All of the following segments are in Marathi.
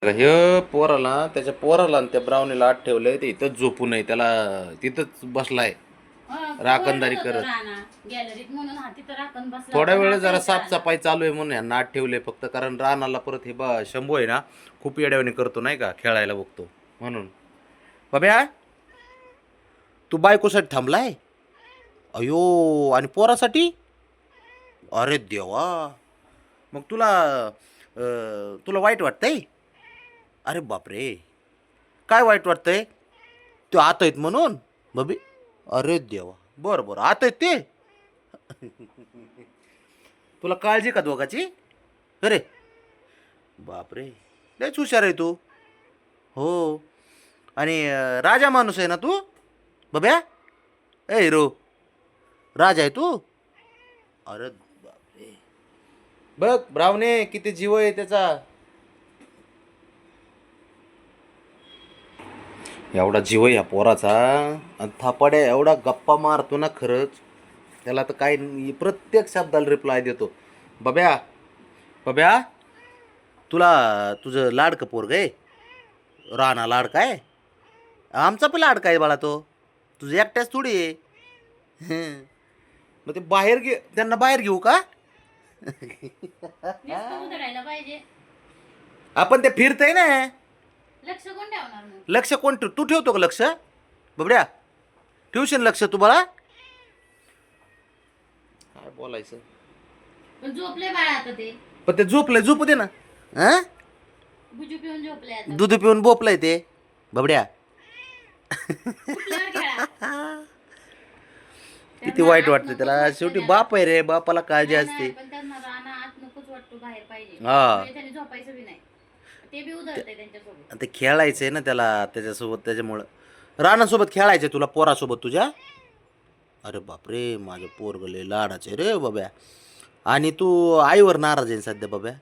हे पोराला त्याच्या पोराला आणि त्या ब्राउनीला आत ठेवलंय ते इथंच झोपू नये त्याला तिथंच बसलाय राखणदारी करत. गॅलरीत म्हणून हा तिथं राखण बसला थोड्या होता, वेळ नाचायला जरा आला. साफसफाई चालू आहे म्हणून यांना आत ठेवले फक्त, कारण रानाला परत हे शंभू आहे ना खूप येड्यावानी करतो नाही का, खेळायला बघतो म्हणून. बाब्या तू बायकोसाठी थांबलाय? अयो, आणि पोरासाठी? अरे देवा, मग तुला वाईट वाटतंय? अरे बापरे, काय वाईट वाटतंय? ते आत आहेत म्हणून बबी? अरे देवा, बरं बरं, आत आहेत ते. तुला काळजी का दोघाची? अरे बापरे, लयच हुशार आहे तू. हो, आणि राजा माणूस आहे ना तू बब्या? ए हिरो, राजा आहे तू? अरे बापरे, बघ ब्रावणे किती जीव आहे त्याचा. एवढा जीव आहे या पोराचा, आणि थापाड्या एवढा गप्पा मारतो ना खरंच. त्याला तर काय प्रत्येक शब्दाला रिप्लाय देतो. बब्या बब्या, तुला तुझं लाडकं पोरग आहे राणा, लाडका आहे आमचा पण, लाडका आहे बाळा तो. तुझं एकट्याच थोडी आहे. मग ते त्यांना बाहेर घेऊ का? नुसतं उधळायला पाहिजे. आपण ते फिरतय ना. लक्ष कोण ठेवणार मग? लक्ष कोण तू ठेवतो का लक्ष? बबड्या, ट्युशन लक्ष तू बाळा? काय बोलायचं. पण झोपले बाळा आता ते. पण ते झोपलंय, झोपू दे ना. हा, बुजू पिऊन झोपले आता. दूध पिऊन बोपलंय ते बबड्या. उठल्यावर खेळा. किती वाईट वाटतं त्याला. शेवटी बाप आहे रे, बापाला काळजी नाही, असते. नाही, पण त्यांना राणा आत नकोच वाटतो, बाहेर पाहिजे. हा. म्हणजे त्यांनी झोपायचं बी नाही, ते बी उधळतंय त्यांच्यासोबत. ते खेळायचंय ना त्याला त्याच्यासोबत, त्याच्यामुळं रानासोबत खेळायचंय तुला, पोरासोबत तुझ्या. अरे बापरे, माझं पोरग लय लाडाचे रे बाब्या. आणि तू आईवर नाराज आहे सध्या बाब्या.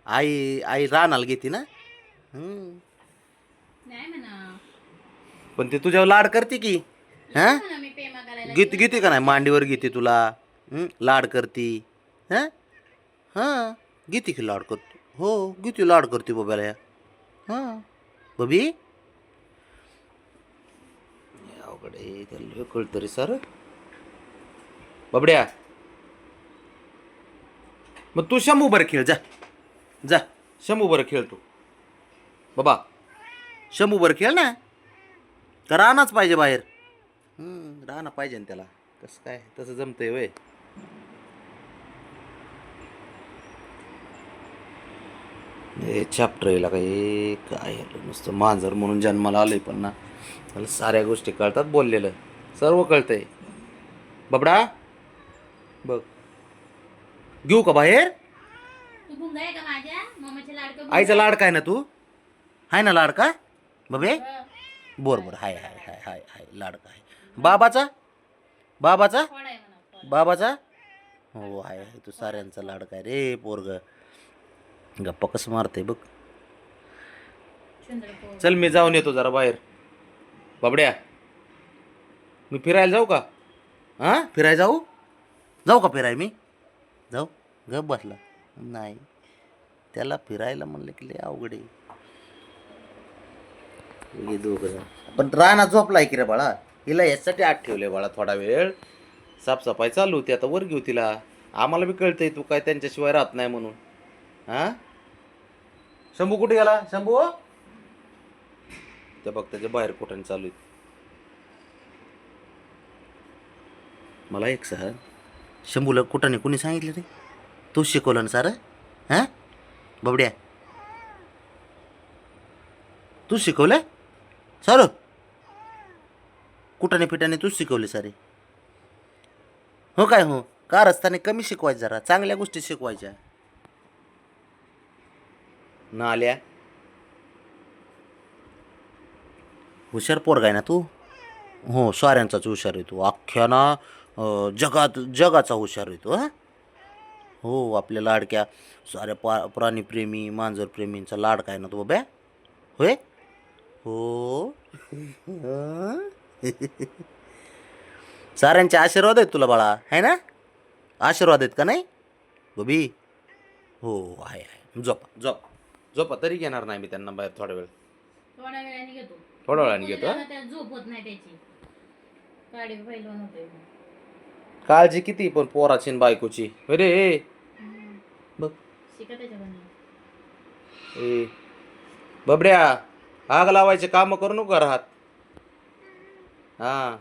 आई आई रानाला घेते ना. नाही म्हणा. पण ते तुझ्यावर लाड करते की. हा, म्हणा मी प्रेमा करायला घेते का नाही, मांडीवर घेते तुला. लाड करती. हा हा, घेते की लाड करते. हो, घेते लाड करते बाब्याला या. हा बबी, अवघडे त्याला कळतं रे सर. बबड्या, मग तू शंभू बरं खेळ, जा जा, शंभू बरं खेळ तू बाबा. शंभू बरं खेळ ना, का राहणाच पाहिजे बाहेर? राहणं पाहिजे ना त्याला. कसं काय तसं जमतंय वय? हे चॅप्टर येईल काय काय नुसतं मांजर म्हणून जन्माला आलंय, पण ना त्याला साऱ्या गोष्टी कळतात, बोललेलं सर्व कळतंय. बबडा बघ, घेऊ का बाहेर? तू भुंगा आहे का माझ्या मामाचे लाडकं? आईचा लाडका आहे ना तू? हाय ना लाडका बबे? बरोबर, हाय हाय हाय हाय हाय, लाडका आहे. बाबाचा बाबाचा बाबाचा हो, आहे आहे, तू साऱ्यांचा लाडका आहे रे पोरग. गप्पा कसं मारते बघ. चल मी जाऊन येतो जरा बाहेर. बाबड्या, मी फिरायला जाऊ का? हां, फिरायला जाऊ का फिराय? मी जाऊ? गप बसला नाही, त्याला फिरायला म्हणलं की लय अवघड आहे. हे दोघं पण रानात झोपलाय की रे बाळा. हिला यासाठी आत ठेवले बाळा, थोडा वेळ साफसफाई चालू होती, आता वर घेऊ तिला. आम्हाला बी कळतंय तू काय त्यांच्याशिवाय राहत नाही म्हणून. हां, शंभू कुठे गेला? शंभू त्या बघ त्याच्या बाहेर कुठं चालू आहे. मला एक सर, शंभूला कुठाने कुणी सांगितलं रे? तूच शिकवलं ना सारं? हां बबड्या, तूच शिकवलं सर? कुठाने पिठाने तूच शिकवले सारे? हो काय हो, का रस्त्याने कमी शिकवायचं, जरा चांगल्या गोष्टी शिकवायच्या ना. आल्या हुशार पोरगा आहे ना तू. हो, साऱ्यांचाच हुशार आहे तू, अख्ख्या ना जगाचा हुशार आहे तू. हां हो, आपल्या लाडक्या साऱ्या प्राणीप्रेमी मांजरप्रेमींचा लाडका आहे ना तू बाबा. होय हो. साऱ्यांचे आशीर्वाद आहेत तुला बाळा, आहे ना? आशीर्वाद आहेत का नाही बबी? हो, आहे आहे. झोप झोप झोपा तरी घेणार नाही मी त्यांना बाहेर थोडा वेळ. थोड्या वेळाने घेतो. थोड्या वेळाने घेतो. मुलीला ना त्या झोप होत नाही त्याची. गाडी पहिलवान होते. काळजी किती पण पोराची न बायकोची. अरे बघ शिका त्याच्याकडनं. ए बबड्या, आग लावायचे काम करू नको घरात. हा